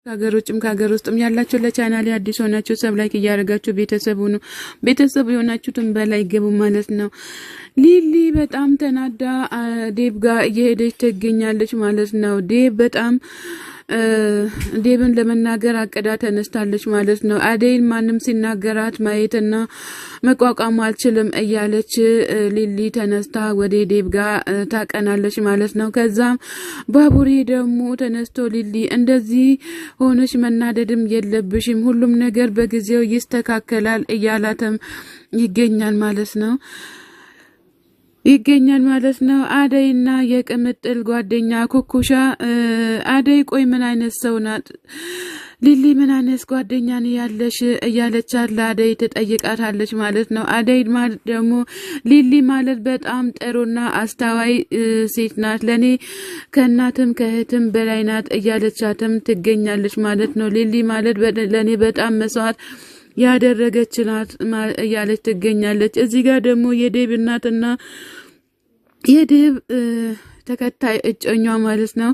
ከሀገሮችም ከሀገር ውስጥም ያላችሁ ለቻናሌ አዲስ ሆናችሁ ሰብ ላይክ እያደረጋችሁ ቤተሰብ ሁኑ። ቤተሰብ የሆናችሁትን በላይ ገቡ ማለት ነው። ሊሊ በጣም ተናዳ ዴብ ጋር እየሄደች ትገኛለች ማለት ነው። ዴብ በጣም ዴብን ለመናገር አቀዳ ተነስታለች ማለት ነው። አደይን ማንም ሲናገራት ማየትና መቋቋም አልችልም እያለች ሊሊ ተነስታ ወደ ዴብ ጋር ታቀናለች ማለት ነው። ከዛም ባቡሬ ደግሞ ተነስቶ ሊሊ እንደዚህ ሆነሽ መናደድም የለብሽም፣ ሁሉም ነገር በጊዜው ይስተካከላል እያላተም ይገኛል ማለት ነው። አደይና የቅምጥል ጓደኛ ኩኩሻ አደይ ቆይ ምን አይነት ሰው ናት ሊሊ ምን አይነት ጓደኛ ነው ያለሽ እያለች አደይ ተጠይቃታለች ማለት ነው። አደይ ማለት ደግሞ ሊሊ ማለት በጣም ጥሩና አስተዋይ ሴት ናት፣ ለኔ ከእናትም ከእህትም በላይ ናት እያለቻትም ትገኛለች ማለት ነው። ሊሊ ማለት ለኔ በጣም መስዋዕት ያደረገችናት እያለች ትገኛለች። እዚህ ጋር ደግሞ የዴብ እናትና የዴብ ተከታይ እጮኛ ማለት ነው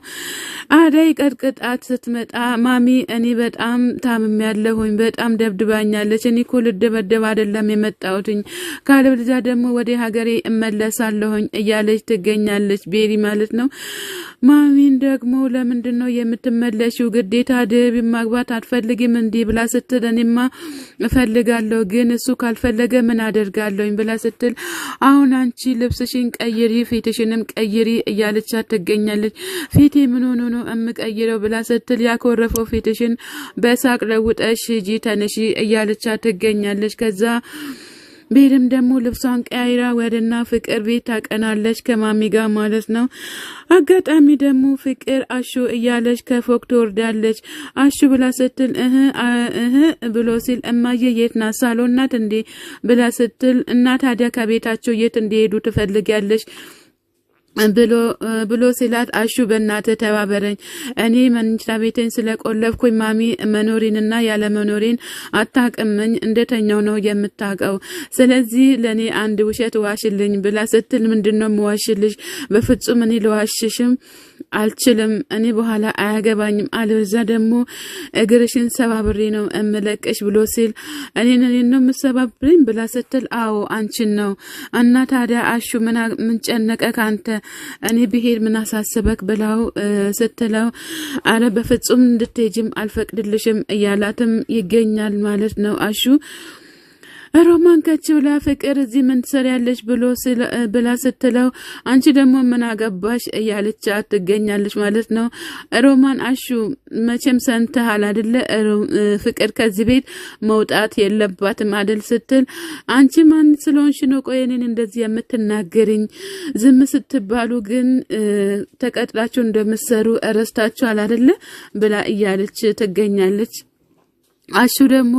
አደይ ቀጥቅጣት ስትመጣ ማሚ እኔ በጣም ታምሜያለሁኝ፣ በጣም ደብድባኛለች፣ እኔ እኮ ልደበደብ አይደለም የመጣሁትኝ፣ ካለበለዚያ ደግሞ ወደ ሀገሬ እመለሳለሁኝ እያለች ትገኛለች ቤሪ ማለት ነው። ማሚን ደግሞ ለምንድን ነው የምትመለሺው? ግዴታ ዴብ ማግባት አትፈልጊም እንዲህ ብላ ስትል እኔማ እፈልጋለሁ ግን እሱ ካልፈለገ ምን አደርጋለሁኝ ብላ ስትል አሁን አንቺ ልብስሽን ቀይሪ ፊትሽንም ቀይሪ እያለቻት ትገኛለች። ፊቴ ምን ሆኖ ነው እምቀይረው ብላ ስትል ያኮረፈው ፊትሽን በሳቅ ለውጠሽ ሂጂ ተነሺ እያለቻት ትገኛለች። ከዛ ቤርም ደግሞ ልብሷን ቀያይራ ወደና ፍቅር ቤት ታቀናለች ከማሚ ጋር ማለት ነው። አጋጣሚ ደግሞ ፍቅር አሹ እያለች ከፎቅ ትወርዳለች። አሹ ብላ ስትል ብሎ ሲል እማዬ የት ናት? ሳሎን ናት እንዴ ብላ ስትል እና ታዲያ ከቤታቸው የት እንደሄዱ ትፈልጊያለሽ ብሎ ሲላት አሹ በእናትህ ተባበረኝ፣ እኔ መኝታ ቤቴን ስለቆለፍኩኝ ማሚ መኖሬንና ያለ መኖሬን አታቅምኝ፣ እንደተኛው ነው የምታቀው፣ ስለዚህ ለኔ አንድ ውሸት ዋሽልኝ ብላ ስትል ምንድነው የምዋሽልሽ? በፍጹም እኔ ልዋሽሽም አልችልም፣ እኔ በኋላ አያገባኝም፣ አለበዛ ደግሞ እግርሽን ሰባብሬ ነው እምለቅሽ ብሎ ሲል እኔን ነው የምሰባብረኝ ብላ ስትል አዎ አንቺን ነው እና ታዲያ አሹ ምን ጨነቀ ካንተ? እኔ ብሄድ ምን አሳሰበክ ብላው ስትለው አረ በፍጹም እንድትሄጂም አልፈቅድልሽም እያላትም ይገኛል ማለት ነው። አሹ ሮማን ከችውላ ፍቅር እዚህ ምን ትሰሪያለሽ ብላ ስትለው አንቺ ደግሞ ምን አገባሽ እያለች ትገኛለች ማለት ነው። ሮማን አሹ መቼም ሰንተሃል አይደለ ፍቅር ከዚህ ቤት መውጣት የለባትም አይደል ስትል አንቺ ማን ስለሆንሽ ነው ቆይ እኔን እንደዚህ የምትናገሪኝ? ዝም ስትባሉ ግን ተቀጥላችሁ እንደምትሰሩ እረስታችኋል አይደለ ብላ እያለች ትገኛለች። አሹ ደግሞ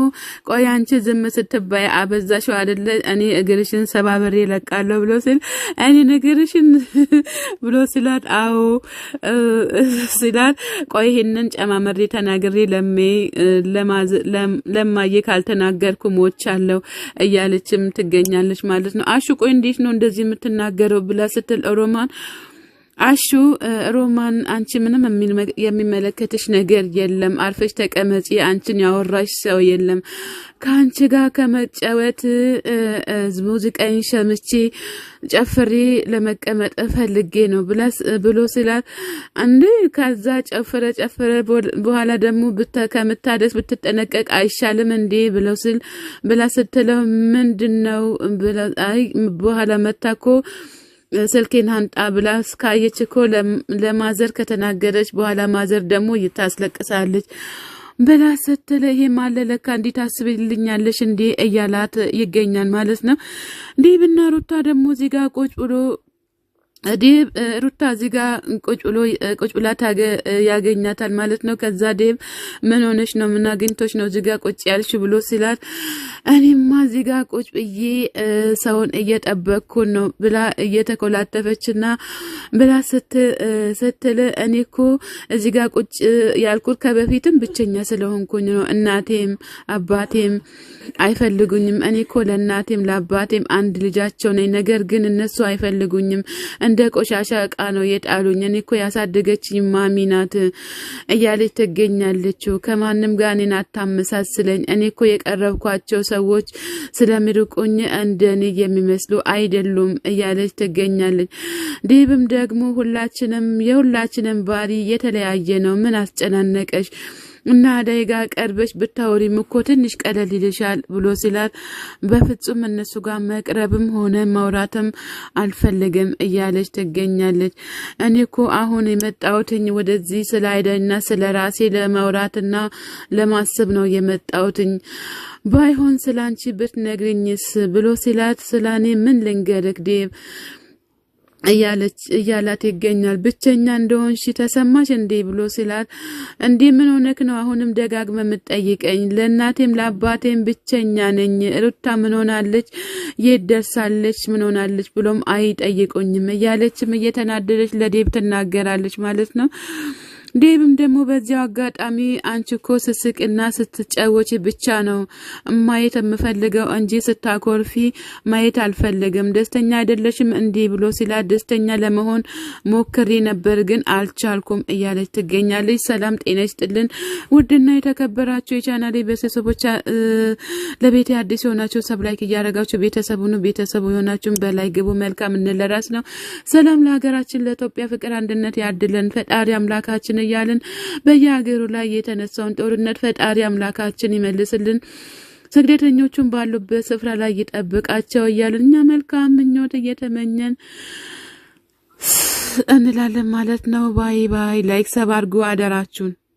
ቆይ አንቺ ዝም ስትባይ አበዛሽው አይደለ እኔ እግርሽን ሰባብሬ ለቃለሁ ብሎ ሲል እኔ እግርሽን ብሎ ሲላት አዎ ሲላት ቆይ ይሄንን ጨማመሬ ተናግሬ ለማየ ካልተናገርኩ ሞቻለሁ እያለችም ትገኛለች ማለት ነው። አሹ ቆይ እንዴት ነው እንደዚህ የምትናገረው ብላ ስትል አሹ ሮማን አንቺ ምንም የሚመለከትሽ ነገር የለም፣ አርፈሽ ተቀመጪ፣ አንቺን ያወራሽ ሰው የለም፣ ከአንቺ ጋር ከመጫወት ሙዚቃን ሸምቼ ጨፍሬ ለመቀመጥ ፈልጌ ነው ብሎ ሲላት እንዴ ከዛ ጨፍረ በኋላ ደግሞ ከምታደስ ብትጠነቀቅ አይሻልም እንዴ ብላ ስትለው ምንድነው አይ በኋላ መታኮ ስልኬን አንጣ ብላ ስካየች እኮ ለማዘር ከተናገረች በኋላ ማዘር ደግሞ ይታስለቅሳለች ብላ ስትል ይሄ ማለለካ እንዴት ታስብልኛለሽ እንዴ እያላት ይገኛል ማለት ነው። ዴብና ሩታ ደግሞ እዚህ ጋር ቁጭ ብሎ ዴብ ሩታ እዚህ ጋር ቁጭ ብላ ያገኛታል ማለት ነው። ከዛ ዴብ ምን ሆነሽ ነው ምን አግኝቶሽ ነው እዚህ ጋር ቁጭ ያልሽ ብሎ ሲላት እኔማ እዚህ ጋር ቁጭ ብዬ ሰውን እየጠበቅኩ ነው ብላ እየተኮላተፈችና ብላ ስትል እኔ እኮ እዚህ ጋር ቁጭ ያልኩት ከበፊትም ብቸኛ ስለሆንኩኝ ነው፣ እናቴም አባቴም አይፈልጉኝም፣ እኔ እኮ ለእናቴም ለአባቴም አንድ ልጃቸው ነኝ፣ ነገር ግን እነሱ አይፈልጉኝም፣ እንደ ቆሻሻ ዕቃ ነው የጣሉኝ። እኔ እኮ ያሳደገችኝ ማሚ ናት እያለች ትገኛለች። ከማንም ጋር እኔን አታመሳስለኝ። እኔ እኮ የቀረብኳቸው ሰዎች ስለሚርቁኝ እንደኔ የሚመስሉ አይደሉም እያለች ትገኛለች። ዴብም ደግሞ የሁላችንም ባሪ የተለያየ ነው፣ ምን አስጨናነቀሽ እና አደይ ጋር ቀርበሽ ብታወሪም እኮ ትንሽ ቀለል ይልሻል ብሎ ሲላት በፍጹም እነሱ ጋር መቅረብም ሆነ ማውራትም አልፈልግም እያለች ትገኛለች። እኔ እኮ አሁን የመጣሁትኝ ወደዚህ ስለ አደይና ስለ ራሴ ለማውራትና ለማሰብ ነው የመጣሁትኝ። ባይሆን ስላንቺ ብትነግሪኝስ ብሎ ሲላት ስለኔ ምን ልንገርክ ዴብ እያላት ይገኛል። ብቸኛ እንደሆንሽ ተሰማሽ እንዴ ብሎ ሲላት እንዴ ምን ሆነክ ነው አሁንም ደጋግመ የምትጠይቀኝ? ለእናቴም ለአባቴም ብቸኛ ነኝ። ሩታ ምን ሆናለች? የት ደርሳለች? ምን ሆናለች ብሎም አይጠይቁኝም እያለችም እየተናደደች ለዴብ ትናገራለች ማለት ነው። ዴብም ደግሞ በዚያው አጋጣሚ አንቺ እኮ ስስቅና ስትጫወች ብቻ ነው ማየት የምፈልገው እንጂ ስታኮርፊ ማየት አልፈልግም። ደስተኛ አይደለሽም እንዴ ብሎ ሲላት ደስተኛ ለመሆን ሞክሬ ነበር ግን አልቻልኩም እያለች ትገኛለች። ሰላም ጤና ይስጥልን ውድና የተከበራችሁ የቻናሌ ቤተሰቦች፣ ለቤቴ አዲስ የሆናችሁ ሰብስክራይብ እያደረጋችሁ ቤተሰቡ የሆናችሁም በላይ ግቡ። መልካም እንለራስ ነው። ሰላም ለሀገራችን ለኢትዮጵያ፣ ፍቅር አንድነት ያድለን ፈጣሪ አምላካችን እያልን በየሀገሩ ላይ የተነሳውን ጦርነት ፈጣሪ አምላካችን ይመልስልን፣ ስግደተኞቹን ባሉበት ስፍራ ላይ ይጠብቃቸው እያልን እኛ መልካም ምኞት እየተመኘን እንላለን ማለት ነው። ባይ ባይ። ላይክ ሰብ አድርጉ አደራችሁን።